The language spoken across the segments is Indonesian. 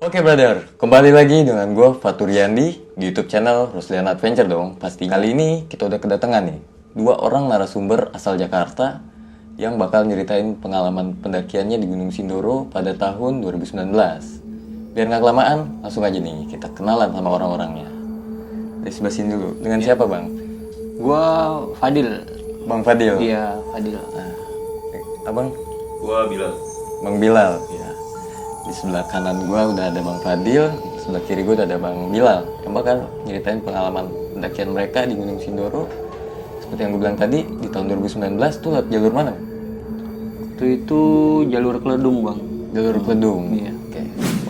Oke brother, kembali lagi dengan gue Faturiandi di YouTube channel Ruslian Adventure dong. Pasti kali ini kita udah kedatangan nih 2 orang narasumber asal Jakarta yang bakal nyeritain pengalaman pendakiannya di Gunung Sindoro pada tahun 2019. Biar nggak kelamaan, langsung aja nih kita kenalan sama orang-orangnya. Dari sebelah sini dulu. Dengan siapa bang? Gua Fadil. Bang Fadil. Iya, Fadil. Nah, abang? Gua Bilal. Bang Bilal. Ya. Di sebelah kanan gue udah ada Bang Fadil, di sebelah kiri gue udah ada Bang Bilal yang bakal nyeritain pengalaman pendakian mereka di Gunung Sindoro. Seperti yang gue bilang tadi, di tahun 2019 tuh lewat jalur mana? Waktu itu jalur Keledung, Bang. Jalur Keledung. Iya. Oke.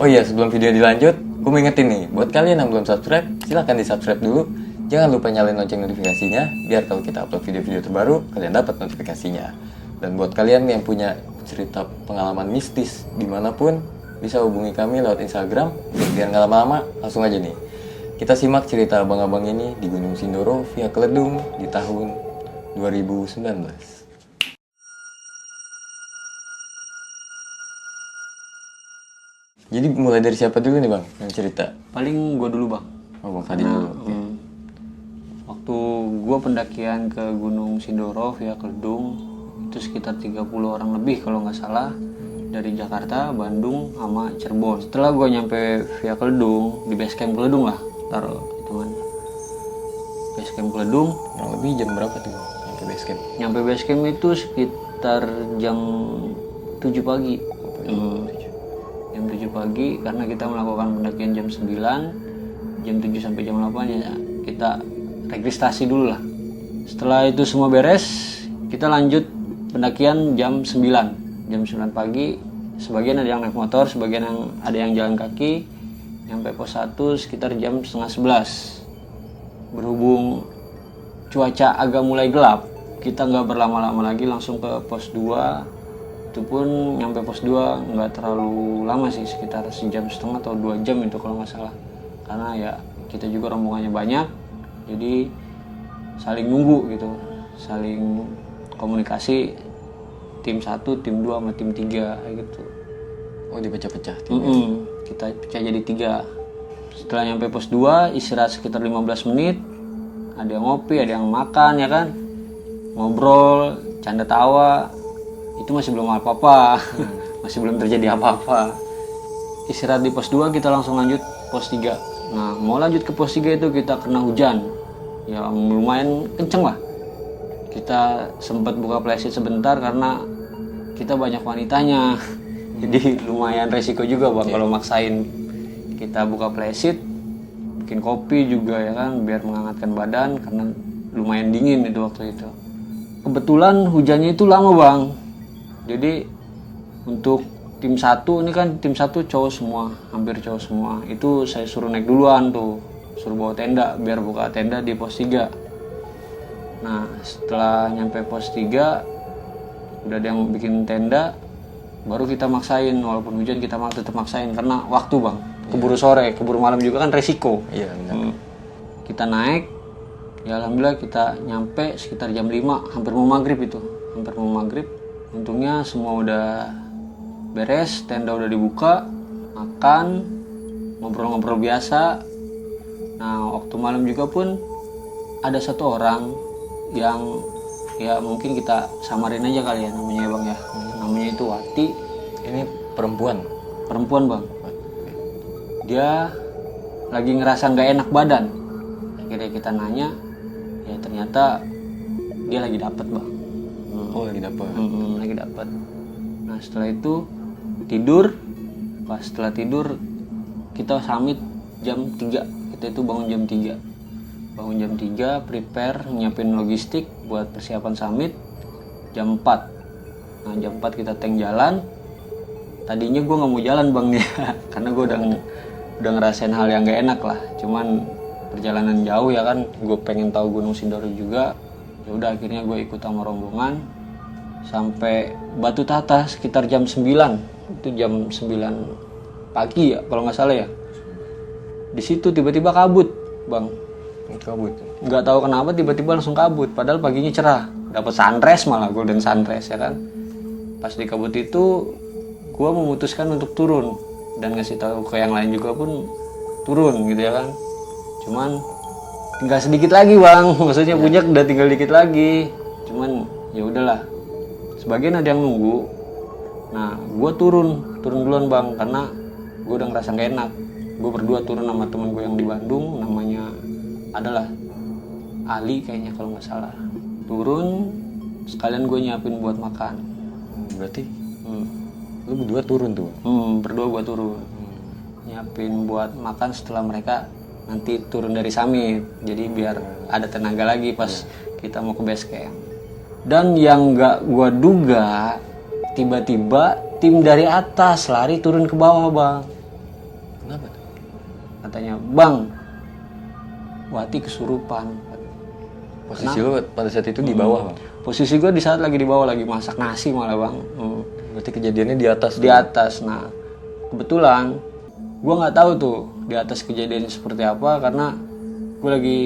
Oh iya, sebelum video dilanjut, gue mau ingetin nih, buat kalian yang belum subscribe, silahkan di subscribe dulu. Jangan lupa nyalain lonceng notifikasinya, biar kalau kita upload video-video terbaru, kalian dapat notifikasinya. Dan buat kalian yang punya cerita pengalaman mistis dimanapun, bisa hubungi kami lewat Instagram. Biar nggak lama-lama, langsung aja nih kita simak cerita abang-abang ini di Gunung Sindoro via Keledung di tahun 2019. Jadi mulai dari siapa dulu nih bang yang cerita? Paling gua dulu, Bang. Oh bang Fadil dulu. Oke. Waktu gua pendakian ke Gunung Sindoro via Keledung, itu sekitar 30 orang lebih kalau nggak salah. Dari Jakarta, Bandung, sama Cirebon. Setelah gue nyampe via Keledung, di base camp Keledung lah, taruh hitungan. Base camp Keledung, Kurang lebih jam berapa tuh sampai base camp? nyampe base camp itu sekitar jam 7 pagi. Jam 7 pagi, karena kita melakukan pendakian jam 9, jam 7 sampai jam 8 ya kita registrasi dulu lah. Setelah itu semua beres, kita lanjut pendakian jam 9. Jam 9 pagi, sebagian ada yang naik motor, sebagian ada yang jalan kaki. Nyampe pos 1 sekitar jam setengah 11. Berhubung cuaca agak mulai gelap, kita nggak berlama-lama lagi, langsung ke pos 2. Itu pun nyampe pos 2 nggak terlalu lama sih, sekitar sejam setengah atau 2 jam itu kalau nggak salah. Karena ya kita juga rombongannya banyak, jadi saling nunggu gitu, saling komunikasi. Tim 1, tim 2, sama tim 3 kayak gitu. Oh dipecah-pecah. Kita pecah jadi 3. Setelah nyampe pos 2, istirahat sekitar 15 menit. Ada yang ngopi, ada yang makan ya kan. Ngobrol, canda tawa. Itu masih belum apa-apa. Masih belum terjadi apa-apa. Istirahat di pos 2, kita langsung lanjut pos 3. Nah, mau lanjut ke pos 3 itu kita kena hujan. Ya lumayan kenceng lah. Kita sempat buka flashlight sebentar karena kita banyak wanitanya. Jadi lumayan resiko juga bang kalau maksain kita buka flashlight, bikin kopi juga ya kan biar menghangatkan badan karena lumayan dingin itu waktu itu. Kebetulan hujannya itu lama bang. Jadi untuk tim 1 ini kan tim 1 cowok semua, hampir cowok semua. Itu saya suruh naik duluan tuh, suruh bawa tenda biar buka tenda di pos 3. Nah setelah nyampe pos 3 udah ada yang bikin tenda, baru kita maksain, walaupun hujan kita tetap maksain karena waktu bang, keburu sore, keburu malam juga kan resiko. Iya benar. Kita naik, ya alhamdulillah kita nyampe sekitar jam 5, hampir mau maghrib itu, hampir mau maghrib. Untungnya semua udah beres, tenda udah dibuka, makan, ngobrol-ngobrol biasa. Nah waktu malam juga pun ada satu orang yang ya mungkin kita samarin aja kali ya namanya ya bang ya. Namanya itu Wati. Ini perempuan Bang. Dia lagi ngerasa nggak enak badan. Akhirnya kita nanya, ya ternyata dia lagi dapet bang. Oh lagi dapet. Lagi dapet. Nah setelah itu tidur. Pas setelah tidur kita summit jam 3. Kita itu bangun jam 3. Bangun jam 3, prepare, nyiapin logistik buat persiapan summit jam 4. Nah jam 4 kita tank jalan. Tadinya gue nggak mau jalan bang nih karena gue udah ngerasain hal yang gak enak lah. Cuman perjalanan jauh ya kan, gue pengen tahu Gunung Sindoro juga. Ya udah akhirnya gue ikut sama rombongan sampai Batu Tata sekitar jam 9. Itu jam 9 pagi ya kalau nggak salah ya. Di situ tiba-tiba kabut bang. Kabut. Nggak tahu kenapa tiba-tiba langsung kabut. Padahal paginya cerah. Dapat sunrise malah, golden sunrise ya kan. Pas di kabut itu, gue memutuskan untuk turun dan ngasih tahu ke yang lain juga pun turun gitu ya kan. Cuman tinggal sedikit lagi bang, maksudnya puncak udah tinggal dikit lagi. Cuman ya udahlah, sebagian ada yang nunggu. Nah gue turun duluan bang, karena gue udah ngerasa gak enak. Gue berdua turun sama temen gue yang di Bandung, namanya adalah Ali kayaknya kalau nggak salah. Turun sekalian gue nyiapin buat makan. Berarti lu berdua turun tuh? Berdua gue turun, nyiapin buat makan setelah mereka nanti turun dari summit. Jadi biar ada tenaga lagi pas kita mau ke base camp. Dan yang nggak gue duga, tiba-tiba tim dari atas lari turun ke bawah bang. Kenapa tuh? Katanya, bang, Wati kesurupan. Posisi lu pada saat itu di bawah bang? Posisi gue di saat lagi di bawah, lagi masak nasi malah bang. Berarti kejadiannya di atas? Di atas. Nah kebetulan gue nggak tahu tuh di atas kejadiannya seperti apa, karena gue lagi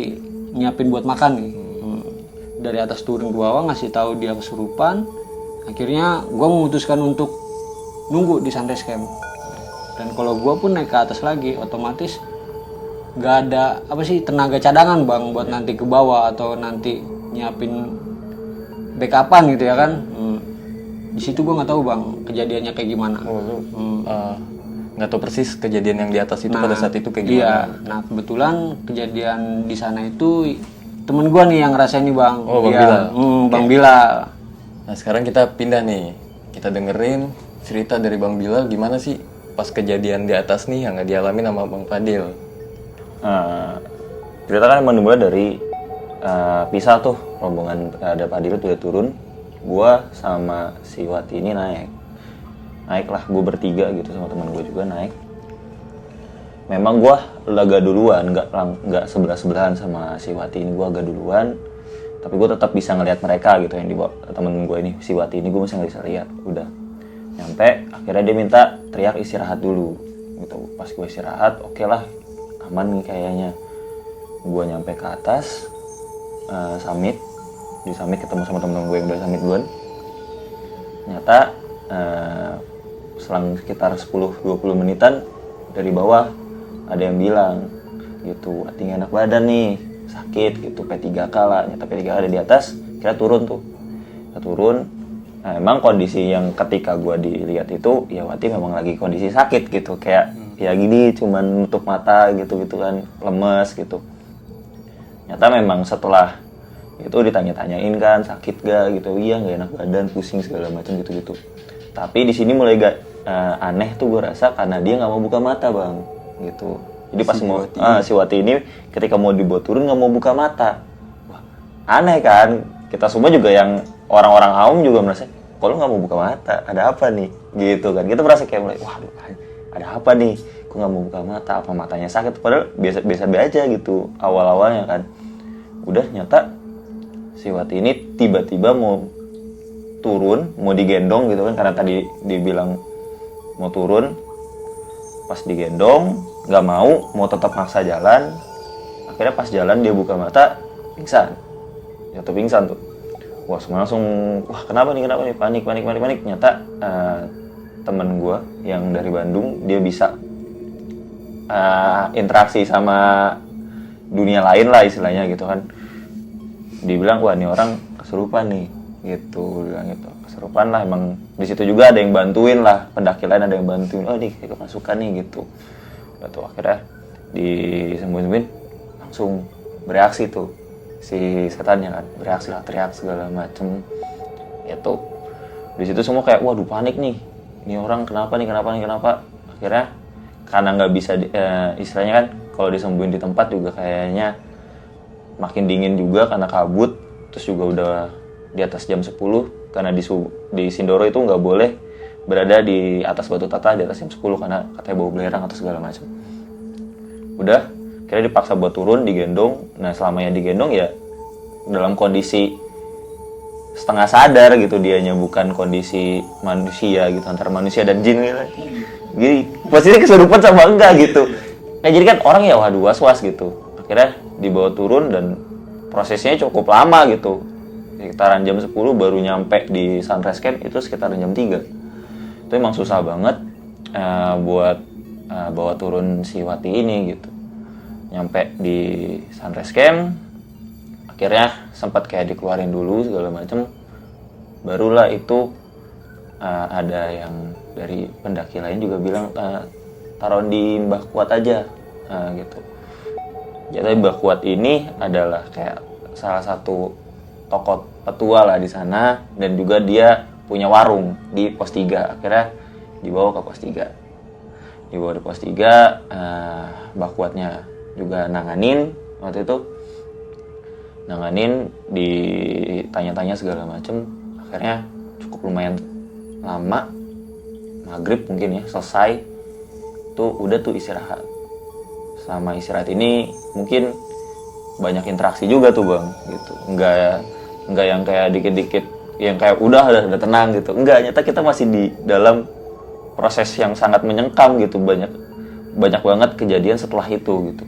nyiapin buat makan nih. Dari atas turun ke bawah ngasih tahu dia kesurupan. Akhirnya gue memutuskan untuk nunggu di sunrise camp. Dan kalau gue pun naik ke atas lagi, otomatis nggak ada tenaga cadangan bang buat nanti ke bawah atau nanti nyiapin backupan gitu ya kan. Di situ gue nggak tahu bang kejadiannya kayak gimana. Nggak tahu persis kejadian yang di atas itu pada saat itu kayak gimana? Iya. Nah kebetulan kejadian di sana itu temen gue nih yang ngerasain nih bang. Oh bang Bilal. Bang Bilal. Nah sekarang kita pindah nih, kita dengerin cerita dari Bang Bilal gimana sih pas kejadian di atas nih yang nggak dialami sama Bang Fadil. Cerita kan emang dimulai dari pisah tuh, rombongan ada Fadil tuh udah turun, gua sama si Wati ini naik lah, gue bertiga gitu sama teman gue juga naik. Memang gua agak duluan, nggak sebelahan sama si Wati ini, gua agak duluan, tapi gue tetap bisa ngelihat mereka gitu yang di bawah. Temen gue ini si Wati ini gue masih nggak bisa lihat. Udah nyampe akhirnya dia minta teriak istirahat dulu gitu. Pas gue istirahat oke lah, aman nih kayaknya. Gue nyampe ke atas summit, di summit ketemu sama temen-temen gue yang udah summit duluan. Ternyata selang sekitar 10-20 menitan dari bawah ada yang bilang gitu, Wati nggak enak badan nih, sakit gitu, P3K lah. Nyata P3K ada di atas, kita turun tuh. Kita turun. Nah, emang kondisi yang ketika gue dilihat itu, ya Wati memang lagi kondisi sakit gitu, kayak ya gini, cuman nutup mata gitu kan, lemes gitu. Nyata memang setelah itu ditanya-tanyain kan, sakit gak gitu, iya nggak enak badan, pusing segala macam gitu. Tapi di sini mulai gak aneh tuh gue rasa karena dia nggak mau buka mata bang, gitu. Jadi pas si Wati ini ketika mau dibawa turun nggak mau buka mata. Wah, aneh kan? Kita semua juga yang orang-orang awam juga merasa, kok lu nggak mau buka mata? Ada apa nih? Gitu kan? Kita merasa kayak mulai, wah, ada apa nih? Kok nggak mau buka mata? Apa matanya sakit? Padahal biasa aja gitu awal-awalnya kan. Udah nyata si Wati ini tiba-tiba mau turun, mau digendong gitu kan? Karena tadi dibilang mau turun. Pas digendong nggak mau tetap maksa jalan. Akhirnya pas jalan dia buka mata, pingsan, jatuh pingsan tuh. Wah semua langsung, wah kenapa nih panik. Nyata temen gue yang dari Bandung, dia bisa interaksi sama dunia lain lah istilahnya gitu kan. Dibilang, wah ini orang kesurupan nih gitu, bilang gitu. Kesurupan lah, emang di situ juga ada yang bantuin lah, pendaki lain ada yang bantuin, oh nih kayak kemasukan nih gitu. Udah tuh akhirnya disembuhin langsung bereaksi tuh si setannya kan, bereaksi lah, teriak segala macem itu. Di situ semua kayak waduh panik nih, ini orang kenapa. Akhirnya karena nggak bisa istilahnya kan kalau disembuhin di tempat juga kayaknya makin dingin juga karena kabut, terus juga udah di atas jam 10 karena di Sindoro itu nggak boleh berada di atas batu tata di atas jam 10 karena katanya bau belerang atau segala macam. Udah, kira dipaksa buat turun, digendong. Nah selamanya digendong ya dalam kondisi setengah sadar gitu dianya, bukan kondisi manusia gitu, antara manusia dan jin gitu. Jadi posisinya kesurupan sama enggak gitu. Nah jadi kan orang ya waduh was-was gitu. Akhirnya dibawa turun dan prosesnya cukup lama gitu. Sekitaran jam 10 baru nyampe di sunrise camp itu sekitaran jam 3. Itu emang susah banget buat bawa turun si Wati ini gitu. Nyampe di Sunrise Camp, akhirnya sempat kayak dikeluarin dulu segala macem. Barulah itu ada yang dari pendaki lain juga bilang taruh di Mbah Kuat aja gitu. Jadi Mbah Kuat ini adalah kayak salah satu tokoh petua lah di sana, dan juga dia punya warung di pos 3. Akhirnya dibawa ke pos 3. Dibawa di pos 3, Mbah Kuatnya juga nanganin waktu itu. Nanganin, ditanya-tanya segala macem. Akhirnya cukup lumayan lama, maghrib mungkin ya, selesai. Tuh udah tuh istirahat. Selama istirahat ini mungkin banyak interaksi juga tuh bang, gitu. Enggak yang kayak dikit-dikit, yang kayak udah tenang gitu. Enggak, nyata kita masih di dalam proses yang sangat menyengkam gitu. Banyak banget kejadian setelah itu gitu.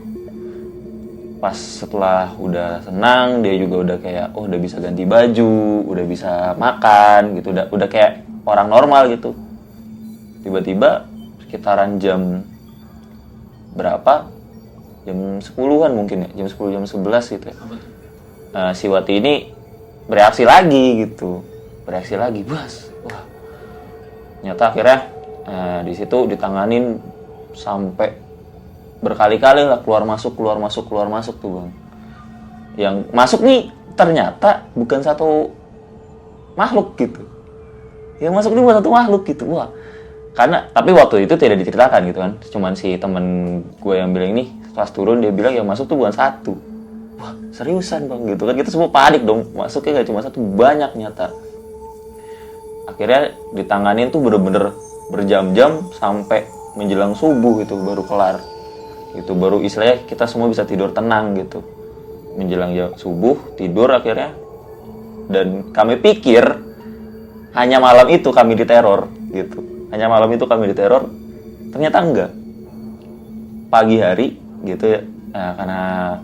Pas setelah udah senang, dia juga udah kayak udah bisa ganti baju, udah bisa makan gitu, udah kayak orang normal gitu. Tiba-tiba sekitaran jam berapa? Jam 10-an mungkin ya, jam 10, jam 11 gitu ya. Si Wati ini bereaksi lagi gitu. Bereaksi lagi, bas. Wah. Nyata akhirnya di situ ditanganin sampai berkali-kali lah, keluar masuk tuh bang. Yang masuk nih ternyata bukan satu makhluk gitu. Yang masuk ini bukan satu makhluk gitu. Wah. Karena, tapi waktu itu tidak diceritakan gitu kan. Cuman si temen gue yang bilang ini, pas turun dia bilang yang masuk tuh bukan satu. Wah, seriusan bang gitu kan. Kita semua panik dong. Masuknya gak cuma satu, banyak nyata. Akhirnya ditanganin tuh bener-bener berjam-jam sampai menjelang subuh gitu baru kelar. Itu baru istilahnya kita semua bisa tidur tenang gitu. Menjelang subuh tidur akhirnya. Dan kami pikir hanya malam itu kami diteror gitu. Hanya malam itu kami diteror, ternyata enggak. Pagi hari gitu ya, karena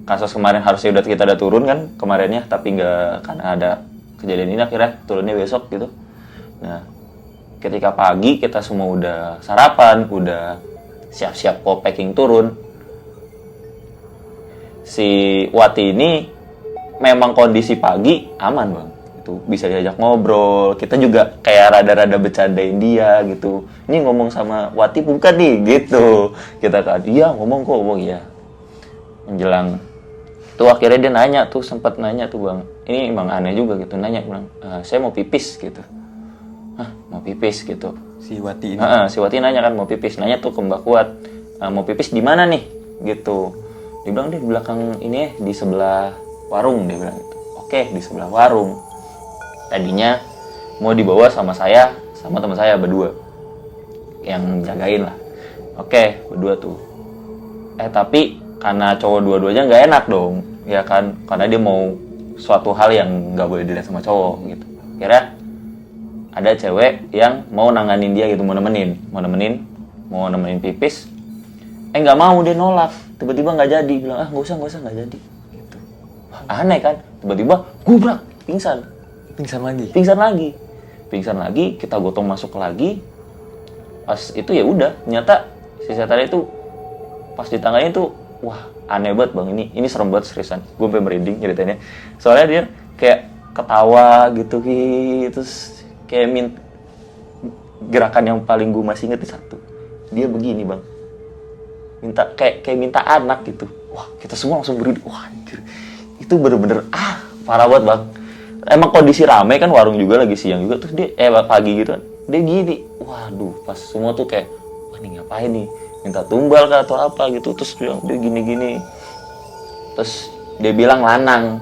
kasus kemarin harusnya kita udah turun kan kemarinnya, tapi enggak, karena ada kejadian ini akhirnya turunnya besok gitu. Nah, ketika pagi kita semua udah sarapan, udah siap-siap packing turun. Si Wati ini memang kondisi pagi aman bang. Itu bisa diajak ngobrol, kita juga kayak rada-rada bercandain dia gitu. Ini ngomong sama Wati bukan nih gitu. Kita kan, iya ngomong kok, iya. Menjelang tuh akhirnya dia nanya tuh, sempat nanya tuh bang. Ini emang aneh juga gitu, nanya bilang, saya mau pipis gitu. Hah, mau pipis gitu. Si Wati ini. Si Wati nanya kan mau pipis, nanya tuh ke Mbak Kuat, mau pipis di mana nih gitu. Dia bilang di belakang ini ya, di sebelah warung, dia bilang gitu. Oke, di sebelah warung. Tadinya mau dibawa sama saya, sama teman saya berdua yang jagain lah. Oke, berdua tuh. Tapi karena cowok dua-duanya nggak enak dong, ya kan? Karena dia mau suatu hal yang nggak boleh dilihat sama cowok gitu. Kira ada cewek yang mau nanganin dia gitu, mau nemenin pipis. Nggak mau, dia nolak. Tiba-tiba nggak jadi, bilang nggak usah nggak jadi. Gitu. Aneh kan? Tiba-tiba gubrak, pingsan lagi, kita gotong masuk lagi. Pas itu ya udah, ternyata si setan itu pas di tangannya itu, wah aneh banget bang, ini serem banget seriusan. Gue sampai merinding ceritainnya. Soalnya dia kayak ketawa gitu, terus kayak gerakan yang paling gue masih inget satu. Dia begini bang, minta kayak minta anak gitu. Wah, kita semua langsung merinding. Wah anjir, itu bener-bener parah banget bang. Emang kondisi ramai kan, warung juga lagi siang juga, terus dia pagi gitu kan, dia gini, waduh, pas semua tuh kayak, wah ini ngapain nih, minta tumbal kah atau apa gitu, terus dia gini, terus dia bilang lanang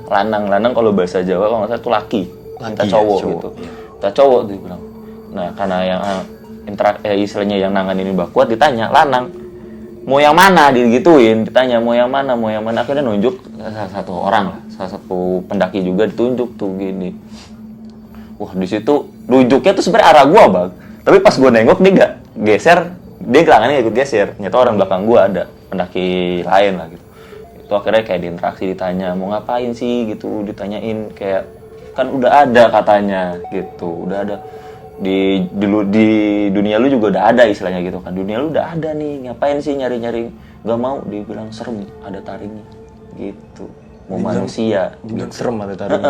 kalau bahasa Jawa kalau nggak salah itu laki, minta cowok gitu, minta cowok dia bilang. Nah karena yang istilahnya yang nanganin Mbak Kuat ditanya lanang, mau yang mana digituin, ditanya mau yang mana, akhirnya nunjuk salah satu pendaki juga ditunjuk tuh gini. Wah di situ nunjuknya tuh sebenarnya arah gua bang, tapi pas gua nengok dia nggak geser, dia tangannya ikut geser. Ternyata orang belakang gua ada pendaki lain lah gitu. Itu akhirnya kayak diinteraksi, ditanya mau ngapain sih gitu, ditanyain kayak kan udah ada katanya gitu, udah ada. di dunia lu juga udah ada istilahnya gitu kan. Dunia lu udah ada nih, ngapain sih nyari-nyari? Gak mau, dibilang serem, ada taringnya gitu. Mau manusia Dibilang gitu. serem ada taring.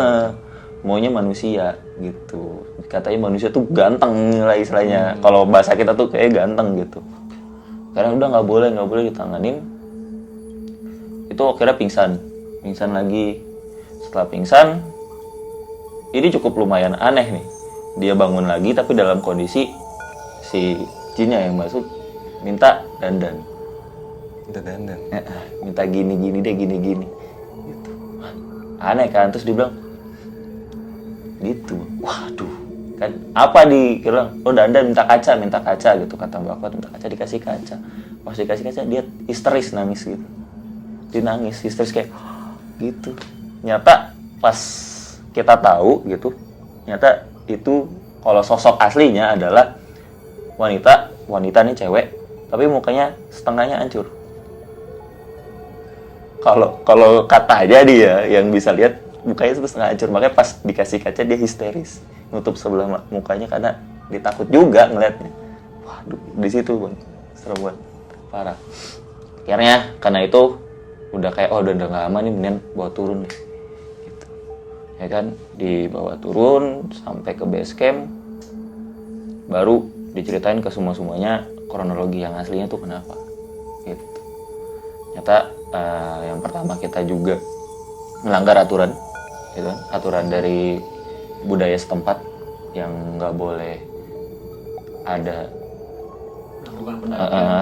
Maunya manusia gitu. Katanya manusia tuh ganteng lah istilahnya. Kalau bahasa kita tuh kayak ganteng gitu. Karena udah nggak boleh ditanganin. Itu akhirnya pingsan lagi. Setelah pingsan, ini cukup lumayan aneh nih. Dia bangun lagi tapi dalam kondisi si jinnya yang masuk minta dandan. Minta dandan. Minta gini deh gitu. Aneh kan, terus dia bilang gitu. Waduh, kan apa kira oh dandan minta kaca gitu, kata Mbak Kuat, minta kaca, dikasih kaca. Pas dikasih kaca dia histeris nangis gitu. Dia nangis histeris kayak gitu. Nyata pas kita tahu gitu, nyata itu kalau sosok aslinya adalah wanita nih cewek, tapi mukanya setengahnya hancur. Kalau kata aja dia yang bisa lihat mukanya itu setengah hancur, makanya pas dikasih kaca dia histeris, nutup sebelah mukanya karena dia takut juga ngeliatnya. Waduh, di situ Bang, serem banget, parah. Akhirnya karena itu udah kayak udah nggak aman nih, mendingan bawa turun deh. Gitu. Ya kan, dibawa turun sampai ke base camp, baru diceritain ke semuanya kronologi yang aslinya tuh kenapa. Gitu. Nyata yang pertama kita juga melanggar aturan, gitu kan? Aturan dari budaya setempat yang nggak boleh ada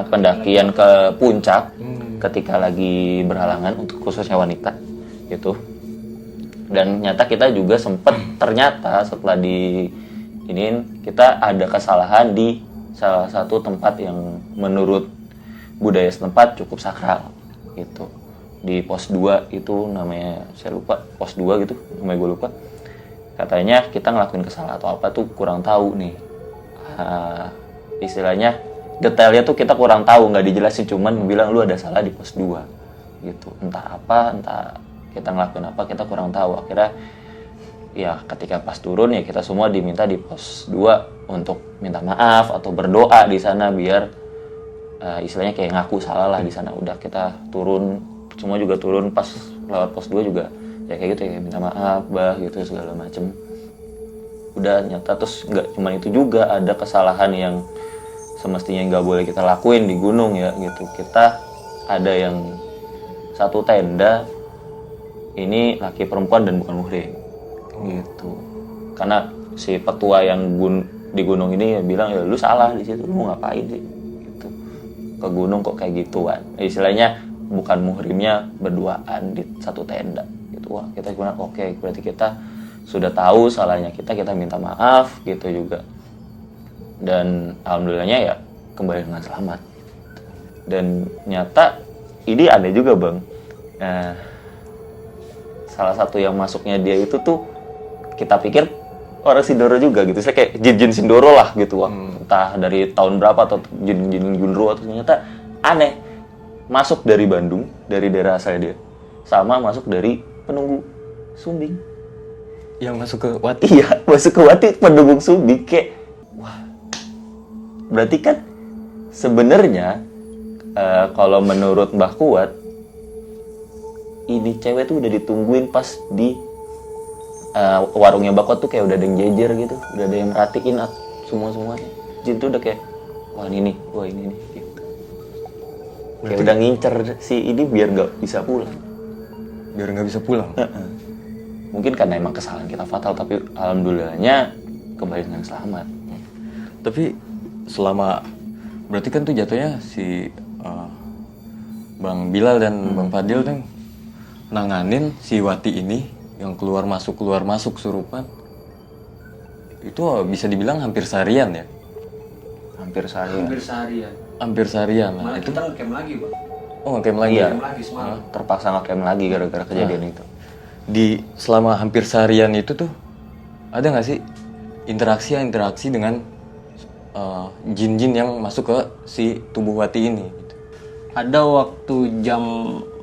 pendakian ke puncak ketika lagi berhalangan untuk khususnya wanita gitu. Dan nyata kita juga ternyata setelah iniin kita ada kesalahan di salah satu tempat yang menurut budaya setempat cukup sakral gitu. Di pos 2 itu namanya, saya lupa, pos 2 gitu, namanya gue lupa. Katanya kita ngelakuin kesalahan atau apa tuh kurang tahu nih. Istilahnya detailnya tuh kita kurang tahu, nggak dijelasin, cuman bilang lu ada salah di pos 2 gitu. Entah kita ngelakuin apa, kita kurang tahu. Akhirnya ya ketika pas turun ya kita semua diminta di pos 2 untuk minta maaf atau berdoa di sana biar istilahnya kayak ngaku salah lah di sana. Udah kita turun, semua juga turun, pas lewat pos 2 juga ya kayak gitu ya, minta maaf bah gitu segala macem. Udah nyata terus nggak cuma itu juga, ada kesalahan yang semestinya nggak boleh kita lakuin di gunung ya gitu. Kita ada yang satu tenda ini laki perempuan dan bukan muhrim gitu. Karena si petua yang di gunung ini ya bilang ya lu salah di situ, lu ngapain sih gitu ke gunung kok kayak gituan. Istilahnya bukan muhrimnya berduaan di satu tenda gitu. Wah, kita bilang oke, berarti kita sudah tahu salahnya kita minta maaf gitu juga. Dan alhamdulillahnya ya kembali dengan selamat. Dan nyata ini aneh juga Bang, salah satu yang masuknya dia itu tuh kita pikir orang Sindoro juga gitu, saya kayak jin Sindoro lah gitu. Wah, entah dari tahun berapa atau jin Gunro, atau ternyata aneh, masuk dari Bandung, dari daerah asal dia, sama masuk dari Penunggu Sumbing. Yang masuk ke Wati? Iya, masuk ke Wati, Penunggu Sumbing. Kayak wah, berarti kan sebenarnya kalau menurut Mbah Kuat, ini cewek tuh udah ditungguin pas di warungnya Mbah Kuat tuh kayak udah ada yang jejer gitu, udah ada yang merhatiin semuanya. Jin tuh udah kayak wah ini nih gitu. Kayak udah ngincer si ini biar nggak bisa pulang. Mungkin karena emang kesalahan kita fatal, tapi alhamdulillahnya kembali dengan selamat. Tapi selama berarti kan tuh jatuhnya si Bang Bilal dan Bang Fadil tuh nanganin si Wati ini yang keluar masuk surupan. Itu bisa dibilang hampir seharian ya? Hampir seharian. Nah, malah itu kita ngecamp lagi Bang. oh ngecamp lagi. Iya, Ya? Lagi semalam. terpaksa ngecamp lagi gara-gara kejadian itu. Di selama hampir seharian itu tuh ada nggak sih interaksi dengan jin-jin yang masuk ke si tubuh Wati ini gitu? Ada waktu jam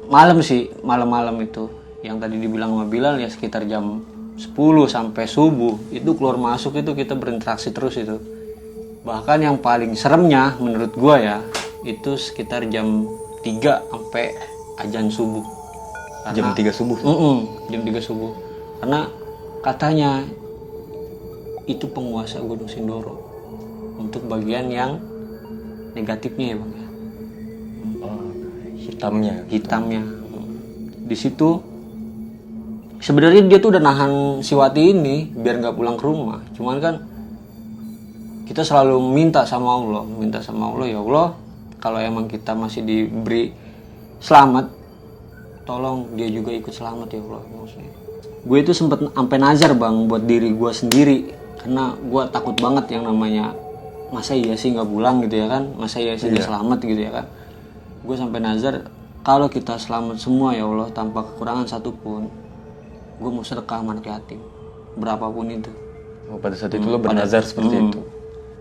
malam sih, malam-malam itu yang tadi dibilang sama Bilal ya sekitar jam 10 sampai subuh itu keluar masuk itu kita berinteraksi terus itu. Bahkan yang paling seremnya menurut gua ya itu sekitar jam 3 sampai azan subuh. Jam 3 subuh. Jam 3 subuh. Karena katanya itu penguasa Gunung Sindoro untuk bagian yang negatifnya ya Bang ya. Hitamnya. Di situ sebenarnya dia tuh udah nahan si Wati ini biar nggak pulang ke rumah. Cuman kan kita selalu minta sama Allah, ya Allah, kalau emang kita masih diberi selamat, tolong dia juga ikut selamat ya Allah. Maksudnya gue itu sempet sampai nazar Bang buat diri gue sendiri, karena gue takut banget yang namanya masa iya sih nggak pulang gitu ya kan, masa iya sih nggak selamat gitu ya kan. Gue sampai nazar kalau kita selamat semua ya Allah tanpa kekurangan satupun, gue mau sedekah sama anak yatim berapapun itu. Pada saat itu lo bernazar seperti itu.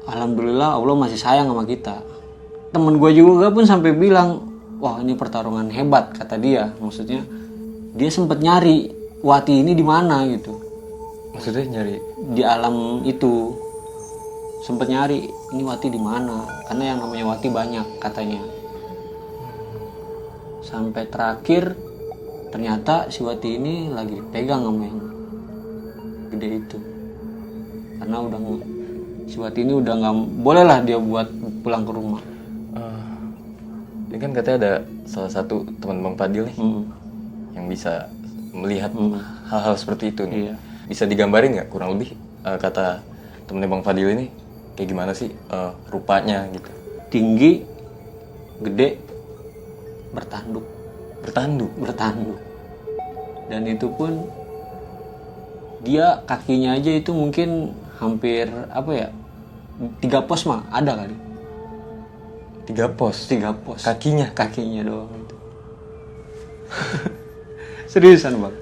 Alhamdulillah Allah masih sayang sama kita. Temen gue juga pun sampai bilang, wah ini pertarungan hebat kata dia. Maksudnya dia sempet nyari Wati ini di mana gitu. Maksudnya nyari Di alam itu sempet nyari ini Wati di mana, karena yang namanya Wati banyak katanya. Sampai terakhir ternyata si Wati ini lagi dipegang sama yang gede itu. Karena udah si Wati ini udah nggak boleh lah dia buat pulang ke rumah. Ini kan katanya ada salah satu teman Bang Fadil nih yang bisa melihat hal-hal seperti itu nih. Iya. Bisa digambarin nggak kurang lebih kata temennya Bang Fadil ini kayak gimana sih rupanya gitu? Tinggi, gede, bertanduk. Dan itu pun dia kakinya aja itu mungkin hampir 3 pos mah ada kali. 3 pos. Kakinya doang itu. Seriusan Bang.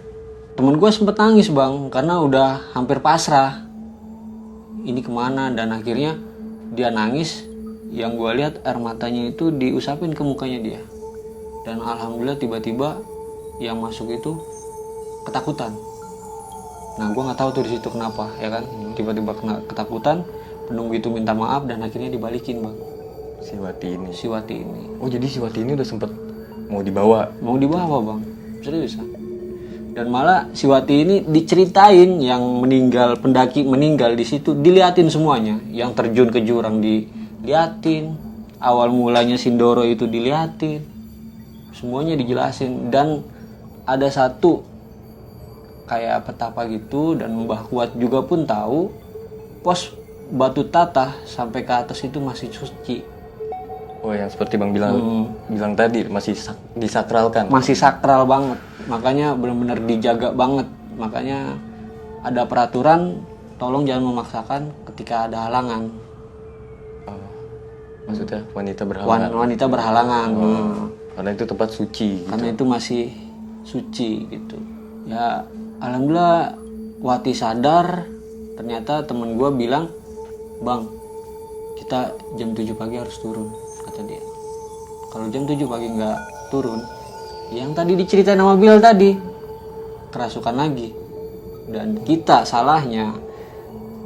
Temen gue sempet nangis Bang karena udah hampir pasrah. Ini kemana, dan akhirnya dia nangis. Yang gue lihat air matanya itu diusapin ke mukanya dia. Dan alhamdulillah tiba-tiba yang masuk itu ketakutan. Nah gue nggak tahu tuh di situ kenapa ya kan. Tiba-tiba kena ketakutan, penunggu itu minta maaf dan akhirnya dibalikin Bang. Si Wati ini. Oh jadi si Wati ini udah sempet mau dibawa Bang, seriusan. Dan malah si Wati ini diceritain yang meninggal, pendaki meninggal di situ diliatin semuanya, yang terjun ke jurang diliatin, awal mulanya Sindoro itu diliatin, semuanya dijelasin. Dan ada satu kayak petapa gitu, dan Mbah Kuat juga pun tahu pos Batu Tatah sampai ke atas itu masih suci. Oh yang seperti Bang bilang tadi masih disakralkan. Masih sakral banget. Makanya benar-benar dijaga banget. Makanya ada peraturan tolong jangan memaksakan ketika ada halangan. Maksudnya wanita berhalangan. Wanita berhalangan. Karena itu tempat suci gitu. Karena itu masih suci gitu. Ya alhamdulillah Wati sadar. Ternyata temen gue bilang, "Bang, kita jam 7 pagi harus turun," kata dia. Kalau jam 7 pagi nggak turun, yang tadi diceritain sama Bill tadi kerasukan lagi. Dan kita salahnya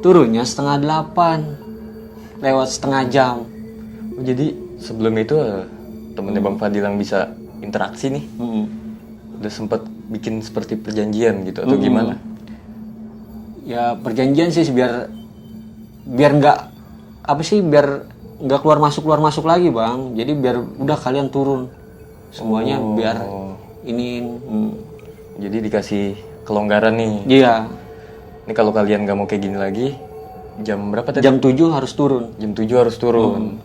turunnya 7:30, lewat setengah jam. Oh, jadi sebelum itu temennya Bang Fadil yang bisa interaksi nih udah sempat bikin seperti perjanjian gitu atau gimana? Ya perjanjian sih biar nggak biar nggak keluar masuk lagi Bang. Jadi biar udah kalian turun semuanya biar ini. Jadi dikasih kelonggaran nih. Iya. Ini kalau kalian nggak mau kayak gini lagi, jam berapa tadi? Jam 7 harus turun. Jam 7 harus turun.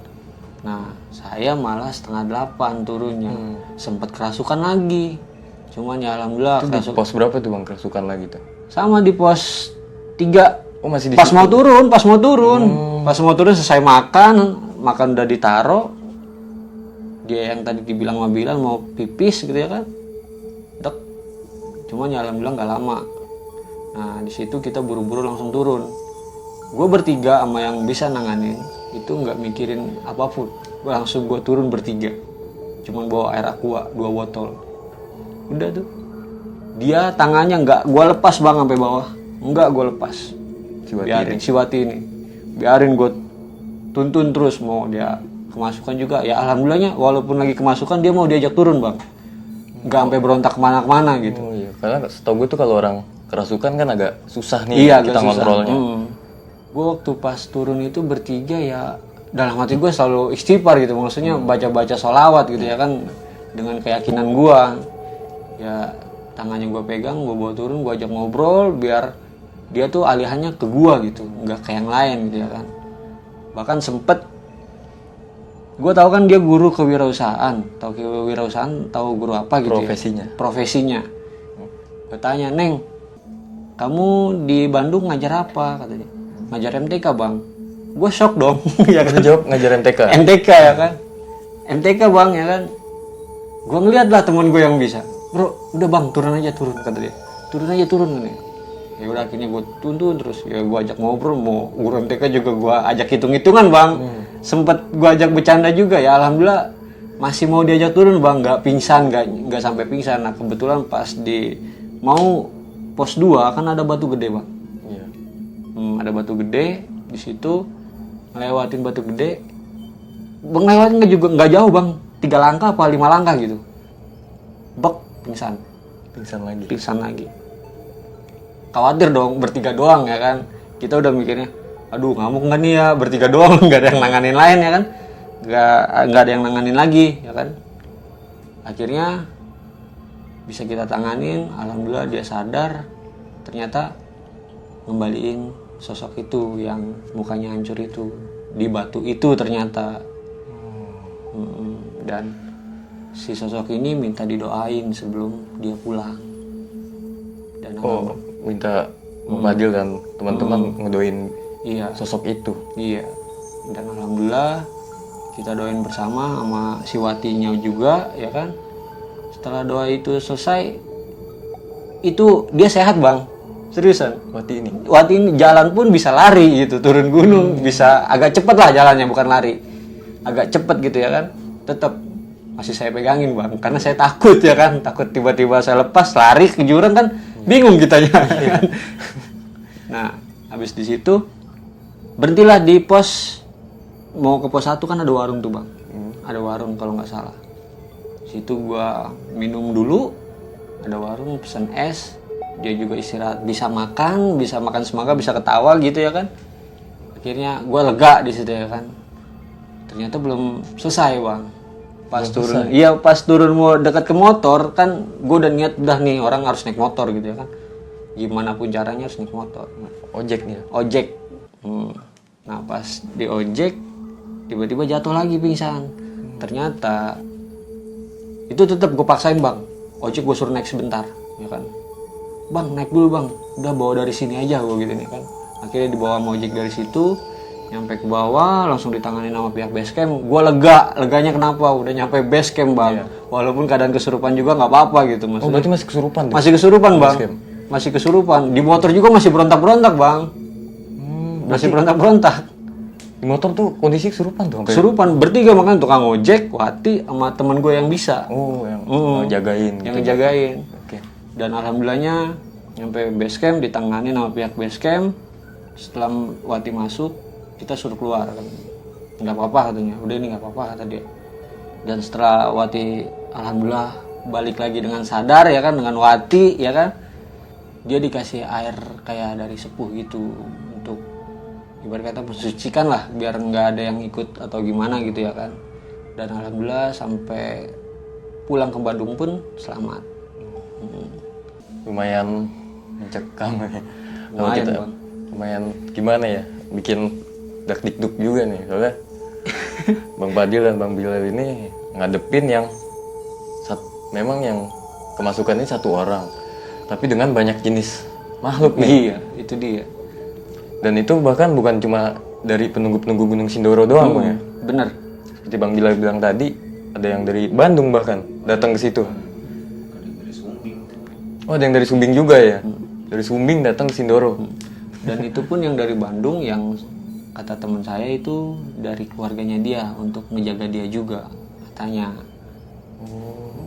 Nah saya malah 7:30 turunnya. Sempat kerasukan lagi. Cuman ya alhamdulillah. Itu di pos berapa tuh Bang kerasukan lagi tuh? Sama di pos 3. Oh masih di Pas situ? mau turun. Pas mau turun selesai makan udah ditaro. Dia yang tadi dibilang sama Bilal mau pipis gitu ya kan. Dek. Cuman ya alhamdulillah nggak lama. Nah di situ kita buru-buru langsung turun. Gue bertiga sama yang bisa nanganin itu nggak mikirin apapun. Langsung gue turun bertiga. Cuman bawa air aqua 2 botol. Udah tuh. Dia tangannya nggak gue lepas Bang sampai bawah. enggak, gue lepas. Biarin si Wati ini, biarin gue tuntun terus. Mau dia kemasukan juga ya alhamdulillahnya, walaupun lagi kemasukan dia mau diajak turun bang, nggak sampai berontak kemana-mana gitu. Oh iya, karena setahu gue tuh kalau orang kerasukan kan agak susah nih kita ngontrolnya. Gue waktu pas turun itu bertiga ya, dalam hati gue selalu istighfar gitu, maksudnya baca-baca sholawat gitu ya kan, dengan keyakinan gue. Ya tangannya gue pegang, gue bawa turun, gue ajak ngobrol biar dia tuh alihannya ke gue gitu, nggak ke yang lain gitu ya kan. Bahkan sempet gue tahu kan dia guru kewirausahaan, tahu guru apa gitu profesinya. Gue tanya, Neng, kamu di Bandung ngajar apa? Kata dia, ngajar MTK bang. Gue shock dong. Ya kan? Jawab ngajar MTK. MTK ya kan, MTK bang ya kan. Gue ngeliat lah teman gue yang bisa. Bro, udah bang turun aja kata dia. Turun nih. Ya udah akhirnya gue tuntun terus, ya gue ajak ngobrol, mau guru MTK juga gue ajak hitung-hitungan bang. Sempet gue ajak bercanda juga ya, alhamdulillah masih mau diajak turun bang, nggak pingsan, nggak sampai pingsan. Nah kebetulan pas di mau pos 2 kan ada batu gede bang. Iya. Ada batu gede di situ, ngelewatin batu gede, bang lewatin juga nggak jauh bang, 3 langkah apa 5 langkah gitu, bek pingsan lagi. Khawatir dong, bertiga doang ya kan. Kita udah mikirnya, aduh ngamuk nggak nih ya, bertiga doang, nggak ada yang nanganin lain ya kan, nggak ada yang nanganin lagi ya kan. Akhirnya bisa kita tanganin, alhamdulillah dia sadar. Ternyata ngembaliin sosok itu yang mukanya hancur itu di batu itu ternyata. Dan si sosok ini minta didoain sebelum dia pulang. Dan minta Fadil dan teman-teman ngedoain sosok itu. Iya. Dan alhamdulillah kita doain bersama sama si Watinya juga ya kan. Setelah doa itu selesai, itu dia sehat bang, seriusan. Wati ini jalan pun bisa lari gitu, turun gunung bisa agak cepet lah jalannya, bukan lari, agak cepet gitu ya kan. Tetap masih saya pegangin bang, karena saya takut ya kan, takut tiba-tiba saya lepas lari ke jurang kan, bingung kitanya. Ya kan? Nah habis di situ berhentilah di pos, mau ke pos 1 kan ada warung tuh bang, ada warung kalau nggak salah. Situ gua minum dulu, ada warung, pesan es, dia juga istirahat, bisa makan semangka, bisa ketawa gitu ya kan. Akhirnya gua lega di situ ya kan. Ternyata belum selesai bang. Pas turun mau dekat ke motor kan, gua udah niat udah nih orang harus naik motor gitu ya kan. Gimana pun caranya harus naik motor. Ojek. Nah pas di ojek tiba-tiba jatuh lagi pingsan. Ternyata itu tetap gue paksain bang, ojek gue suruh naik sebentar ya kan. Bang naik dulu bang, udah bawa dari sini aja gue gitu nih kan. Akhirnya dibawa sama ojek dari situ, nyampe ke bawah langsung ditangani sama pihak basecamp. Gue leganya kenapa udah nyampe basecamp bang. Walaupun keadaan kesurupan juga nggak apa-apa gitu mas. Berarti masih kesurupan tuh? Masih kesurupan bang, masih kesurupan. Di motor juga masih berontak-berontak bang. Masih berontak-berontak. Di motor tuh kondisi kesurupan tuh? Kesurupan, bertiga makanya tukang ojek, Wati, sama temen gue yang bisa. Yang jagain. Yang ngejagain. Oke. Dan alhamdulillahnya nyampe basecamp, ditangani sama pihak basecamp. Setelah Wati masuk, kita suruh keluar kan. Nggak apa-apa katanya, udah ini nggak apa-apa kata dia. Dan setelah Wati alhamdulillah balik lagi dengan sadar ya kan, dengan Wati ya kan, dia dikasih air kayak dari sepuh gitu untuk ibarat kata mensucikan lah, biar nggak ada yang ikut atau gimana gitu ya kan. Dan alhamdulillah sampai pulang ke Bandung pun selamat. Lumayan mencekam ya. Lumayan gimana ya, bikin dak-dikduk juga nih soalnya. Bang Fadil dan Bang Bilal ini ngadepin yang memang yang kemasukannya 1 orang, tapi dengan banyak jenis makhluk nih. Iya, itu dia. Dan itu bahkan bukan cuma dari penunggu-penunggu Gunung Sindoro doang Bang ya. Bener. Seperti Bang Bilal bilang tadi, ada yang dari Bandung bahkan datang ke situ. Oh, ada yang dari Sumbing juga ya. Dari Sumbing datang ke Sindoro. Dan itu pun yang dari Bandung, yang kata teman saya itu dari keluarganya dia untuk menjaga dia juga katanya.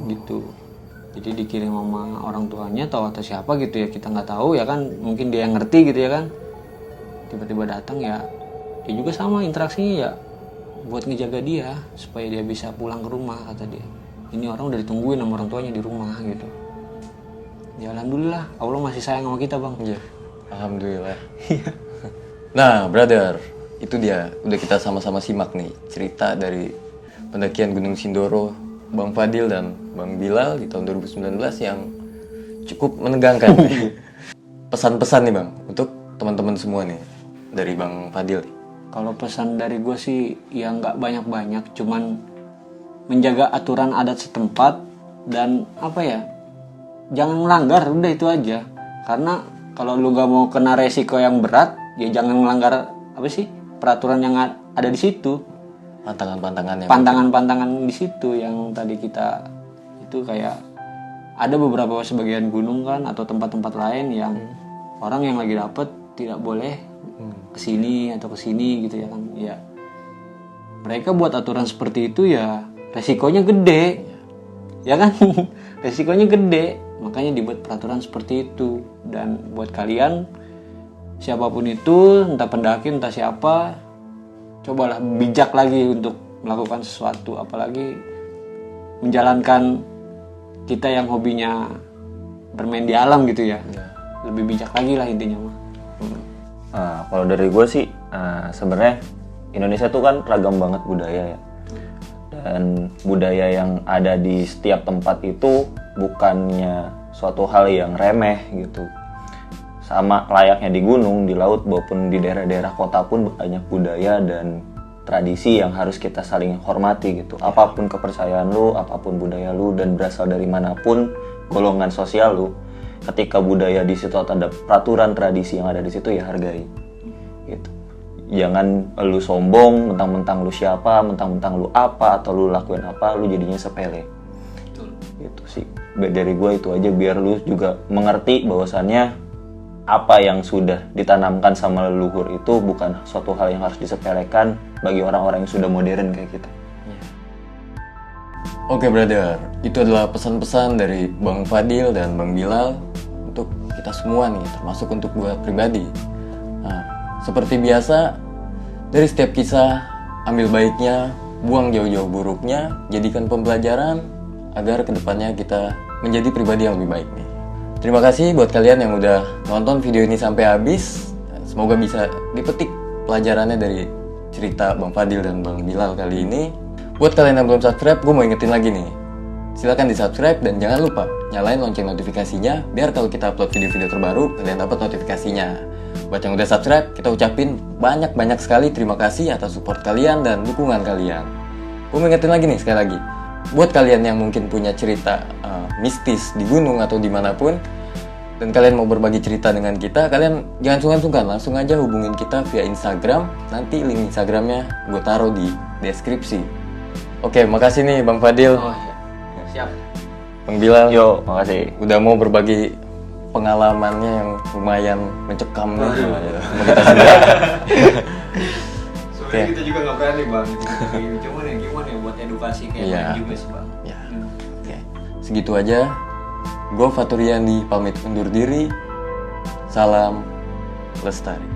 Gitu. Jadi dikirim sama orang tuanya atau siapa gitu ya, kita nggak tahu ya kan, mungkin dia yang ngerti gitu ya kan. Tiba-tiba datang ya, dia juga sama interaksinya ya buat ngejaga dia supaya dia bisa pulang ke rumah, kata dia. Ini orang udah ditungguin sama orang tuanya di rumah gitu. Ya alhamdulillah, Allah masih sayang sama kita, Bang. Iya. Alhamdulillah. Nah, brother, itu dia. Udah kita sama-sama simak nih cerita dari pendakian Gunung Sindoro Bang Fadil dan Bang Bilal di tahun 2019 yang cukup menegangkan. Pesan-pesan nih Bang untuk teman-teman semua nih dari Bang Fadil. Kalau pesan dari gue sih ya nggak banyak-banyak, cuman menjaga aturan adat setempat dan apa ya, jangan melanggar, udah itu aja. Karena kalau lu gak mau kena resiko yang berat, ya jangan melanggar apa sih peraturan yang ada di situ. Pantangan-pantangan di situ yang tadi kita itu kayak ada beberapa sebagian gunung kan atau tempat-tempat lain yang orang yang lagi dapet tidak boleh kesini atau kesini gitu ya kan. Ya mereka buat aturan seperti itu ya resikonya gede ya kan. Resikonya gede, makanya dibuat peraturan seperti itu. Dan buat kalian siapapun itu, entah pendaki entah siapa, cobalah bijak lagi untuk melakukan sesuatu, apalagi menjalankan kita yang hobinya bermain di alam gitu ya. Lebih bijak lagi lah intinya mah. Kalau dari gue sih sebenarnya Indonesia tuh kan ragam banget budaya ya, dan budaya yang ada di setiap tempat itu bukannya suatu hal yang remeh gitu. Sama layaknya di gunung, di laut maupun di daerah-daerah kota pun banyak budaya dan tradisi yang harus kita saling hormati gitu. Apapun kepercayaan lu, apapun budaya lu, dan berasal dari manapun golongan sosial lu, ketika budaya di situ atau ada peraturan tradisi yang ada di situ ya hargai gitu. Jangan lu sombong mentang-mentang lu siapa, mentang-mentang lu apa atau lu lakuin apa, lu jadinya sepele. Betul. Gitu sih. Dari gue itu aja, biar lu juga mengerti bahwasannya apa yang sudah ditanamkan sama leluhur itu bukan suatu hal yang harus disepelekan bagi orang-orang yang sudah modern kayak kita. Oke brother, itu adalah pesan-pesan dari Bang Fadil dan Bang Bilal untuk kita semua nih, termasuk untuk gue pribadi. Nah, seperti biasa, dari setiap kisah, ambil baiknya, buang jauh-jauh buruknya, jadikan pembelajaran agar kedepannya kita menjadi pribadi yang lebih baik nih. Terima kasih buat kalian yang udah nonton video ini sampai habis. Semoga bisa dipetik pelajarannya dari cerita Bang Fadil dan Bang Bilal kali ini. Buat kalian yang belum subscribe, gue mau ingetin lagi nih. Silahkan di subscribe dan jangan lupa nyalain lonceng notifikasinya biar kalau kita upload video-video terbaru kalian dapat notifikasinya. Buat yang udah subscribe, kita ucapin banyak-banyak sekali terima kasih atas support kalian dan dukungan kalian. Gue mau ingetin lagi nih sekali lagi. Buat kalian yang mungkin punya cerita mistis di gunung atau dimanapun dan kalian mau berbagi cerita dengan kita, kalian jangan sungkan-sungkan, langsung aja hubungin kita via Instagram. Nanti link Instagramnya gue taruh di deskripsi. Oke, makasih nih Bang Fadil. Oh iya, siap. Bang Bilal, Yo, makasih. udah mau berbagi pengalamannya yang lumayan mencekam nih sama kita semua. Soalnya kita juga nggak berani Bang. Cuman ya gimana ya buat edukasi kayak Iya. juga sih Bang. Ya. Oke. Segitu aja. Gue Faturiandi pamit undur diri. Salam lestari.